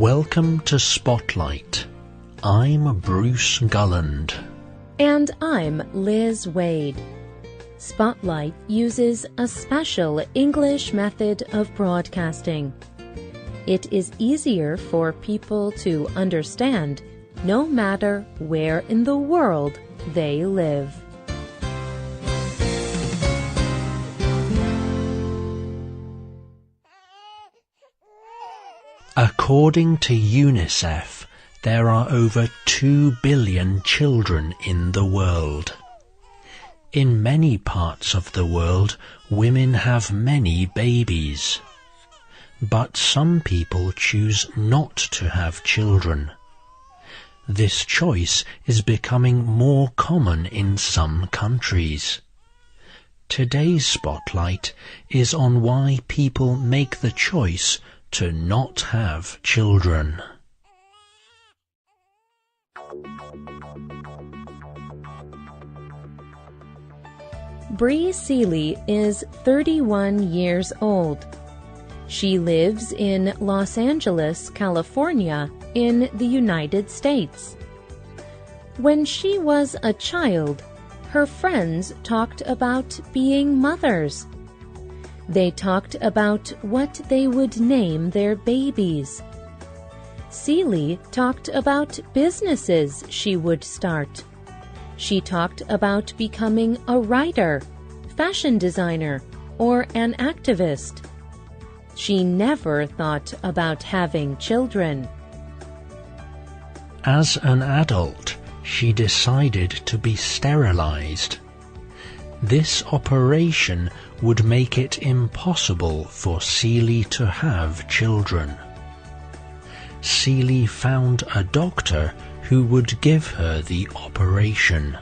Welcome to Spotlight. I'm Bruce Gulland. And I'm Liz Wade. Spotlight uses a special English method of broadcasting. It is easier for people to understand no matter where in the world they live. According to UNICEF, there are over 2 billion children in the world. In many parts of the world, women have many babies. But some people choose not to have children. This choice is becoming more common in some countries. Today's Spotlight is on why people make the choice to not have children. Bree Seeley is 31 years old. She lives in Los Angeles, California, in the United States. When she was a child, her friends talked about being mothers. They talked about what they would name their babies. Seeley talked about businesses she would start. She talked about becoming a writer, fashion designer, or an activist. She never thought about having children. As an adult, she decided to be sterilized. This operation would make it impossible for Seeley to have children. Seeley found a doctor who would give her the operation.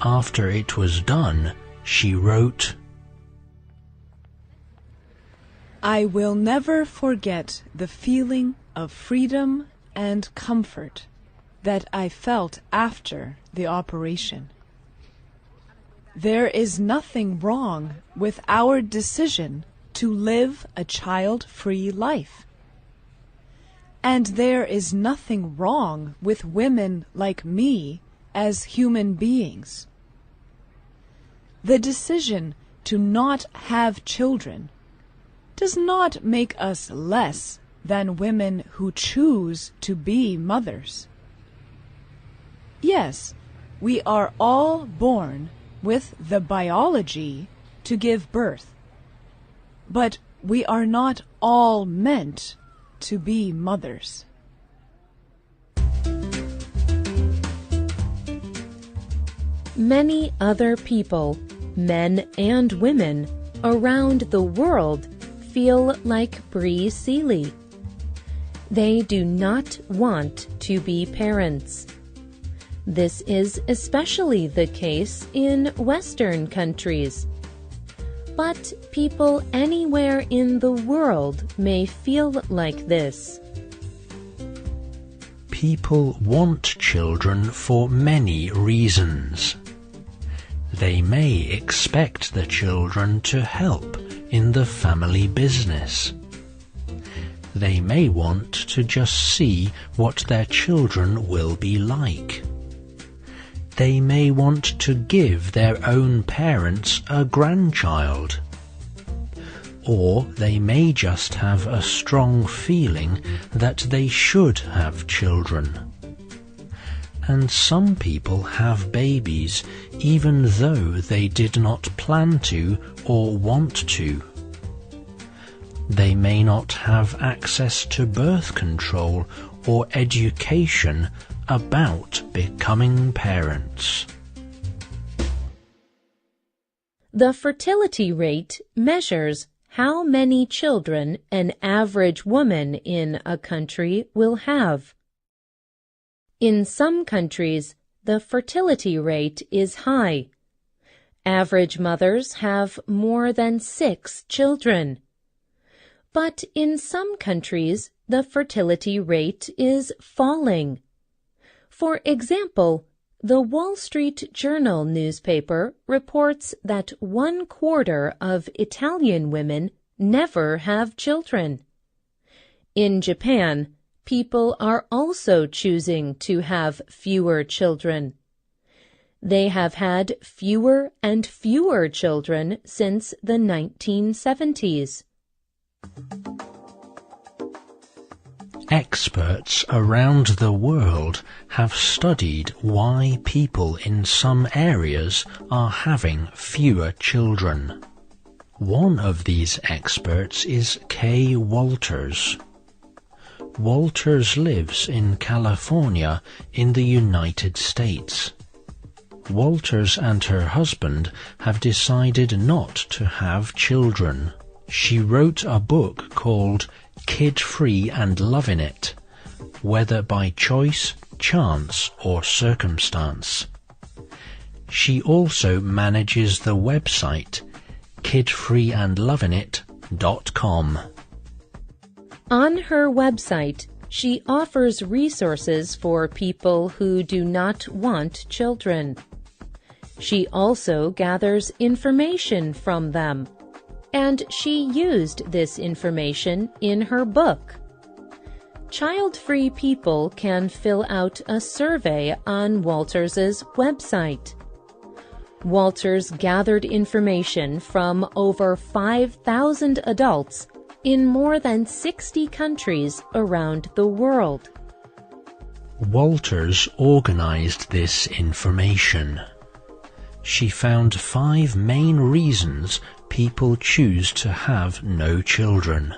After it was done, she wrote, "I will never forget the feeling of freedom and comfort that I felt after the operation. There is nothing wrong with our decision to live a child-free life. And there is nothing wrong with women like me as human beings. The decision to not have children does not make us less than women who choose to be mothers. Yes, we are all born with the biology to give birth, but we are not all meant to be mothers." Many other people, men and women, around the world feel like Bree Seeley. They do not want to be parents. This is especially the case in Western countries. But people anywhere in the world may feel like this. People want children for many reasons. They may expect the children to help in the family business. They may want to just see what their children will be like. They may want to give their own parents a grandchild. Or they may just have a strong feeling that they should have children. And some people have babies even though they did not plan to or want to. They may not have access to birth control or education about becoming parents. The fertility rate measures how many children an average woman in a country will have. In some countries, the fertility rate is high. Average mothers have more than 6 children. But in some countries, the fertility rate is falling. For example, the Wall Street Journal newspaper reports that 1/4 of Italian women never have children. In Japan, people are also choosing to have fewer children. They have had fewer and fewer children since the 1970s. Experts around the world have studied why people in some areas are having fewer children. One of these experts is Kay Walters. Walters lives in California in the United States. Walters and her husband have decided not to have children. She wrote a book called Kid-Free and Loving It, whether by choice, chance, or circumstance. She also manages the website kidfreeandlovingit.com. On her website, she offers resources for people who do not want children. She also gathers information from them, and she used this information in her book. Child-free people can fill out a survey on Walters's website. Walters gathered information from over 5,000 adults in more than 60 countries around the world. Walters organized this information. She found 5 main reasons people choose to have no children.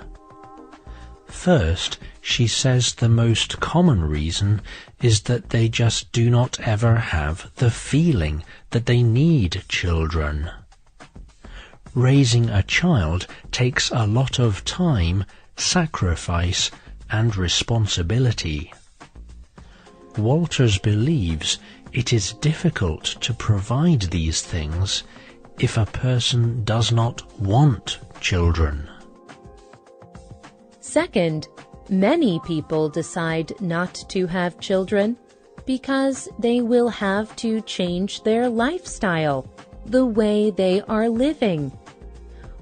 First, she says the most common reason is that they just do not ever have the feeling that they need children. Raising a child takes a lot of time, sacrifice, and responsibility. Walters believes it is difficult to provide these things if a person does not want children. Second, many people decide not to have children because they will have to change their lifestyle, the way they are living.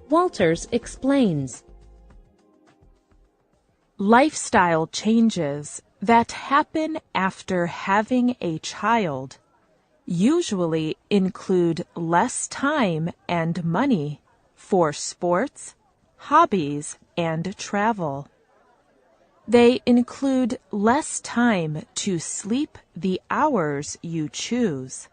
Walters explains. Lifestyle changes that happen after having a child usually include less time and money for sports, hobbies, and travel. They include less time to sleep the hours you choose.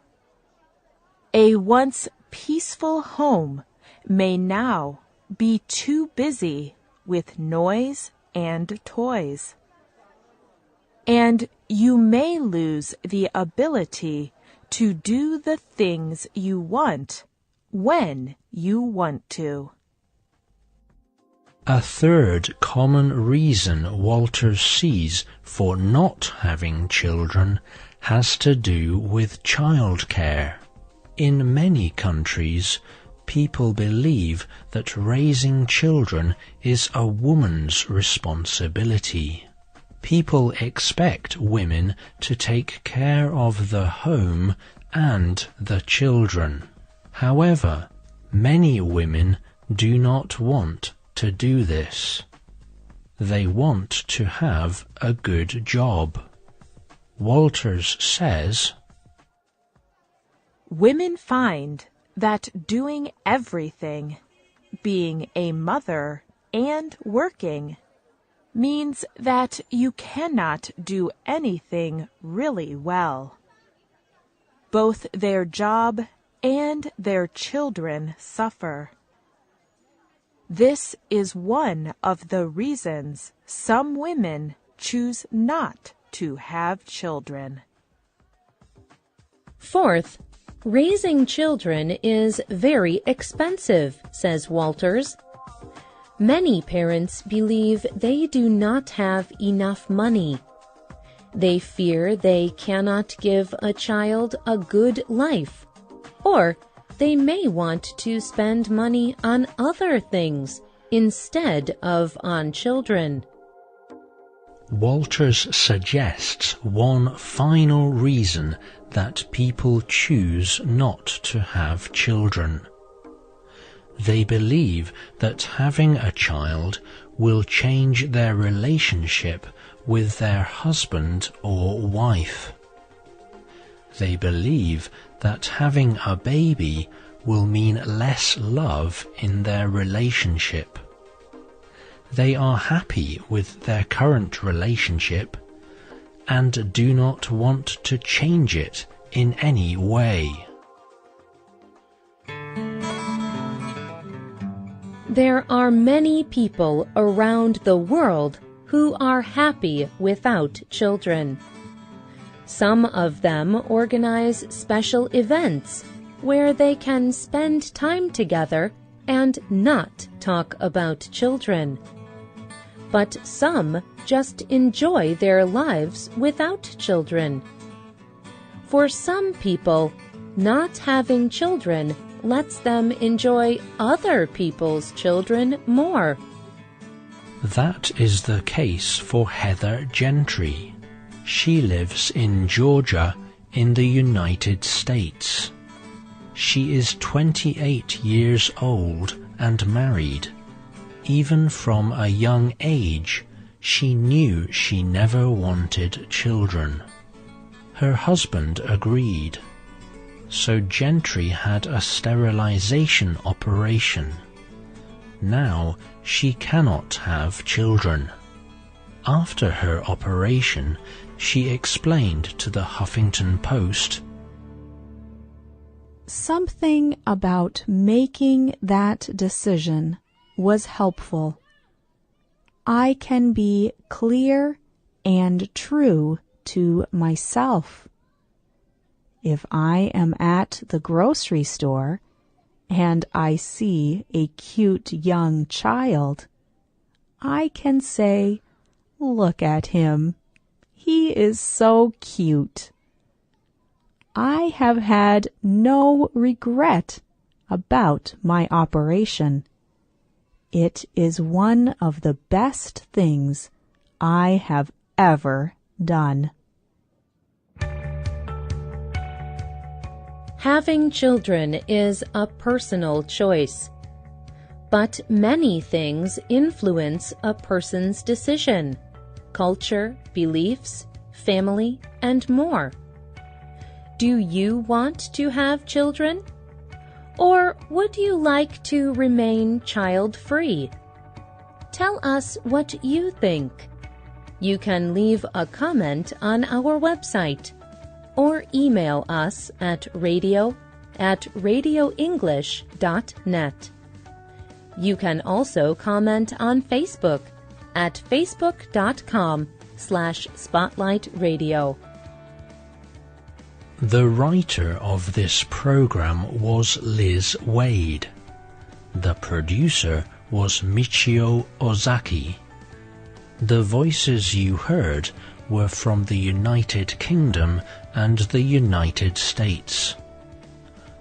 A once peaceful home may now be too busy with noise and toys. And you may lose the ability to do the things you want when you want to. A third common reason Walters sees for not having children has to do with childcare. In many countries, people believe that raising children is a woman's responsibility. People expect women to take care of the home and the children. However, many women do not want to do this. They want to have a good job. Walters says, Women find that doing everything, being a mother and working, means that you cannot do anything really well. Both their job and their children suffer. This is one of the reasons some women choose not to have children. Fourth, raising children is very expensive, says Walters. Many parents believe they do not have enough money. They fear they cannot give a child a good life, or they may want to spend money on other things instead of on children. Walters suggests one final reason that people choose not to have children. They believe that having a child will change their relationship with their husband or wife. They believe that having a baby will mean less love in their relationship. They are happy with their current relationship and do not want to change it in any way. There are many people around the world who are happy without children. Some of them organize special events where they can spend time together and not talk about children. But some just enjoy their lives without children. For some people, not having children lets them enjoy other people's children more. That is the case for Heather Gentry. She lives in Georgia in the United States. She is 28 years old and married. Even from a young age, she knew she never wanted children. Her husband agreed. So Gentry had a sterilization operation. Now she cannot have children. After her operation, she explained to the Huffington Post, "Something about making that decision was helpful. I can be clear and true to myself. If I am at the grocery store and I see a cute young child, I can say, 'Look at him. He is so cute.' I have had no regret about my operation. It is one of the best things I have ever done." Having children is a personal choice, but many things influence a person's decision: culture, beliefs, family, and more. Do you want to have children? Or would you like to remain child-free? Tell us what you think. You can leave a comment on our website or email us at radio@radioenglish.net. You can also comment on Facebook at facebook.com/spotlightradio. The writer of this program was Liz Wade. The producer was Michio Ozaki. The voices you heard were from the United Kingdom and the United States.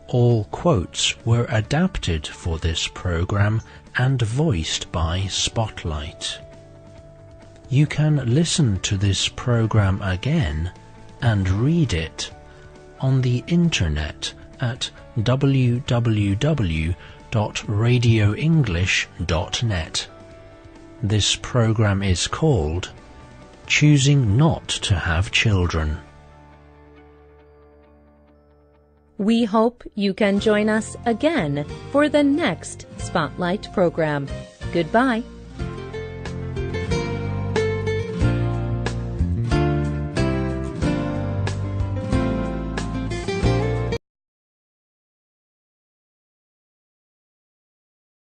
All quotes were adapted for this program and voiced by Spotlight. You can listen to this program again and read it on the internet at www.radioenglish.net. This program is called Choosing Not to Have Children. We hope you can join us again for the next Spotlight program. Goodbye.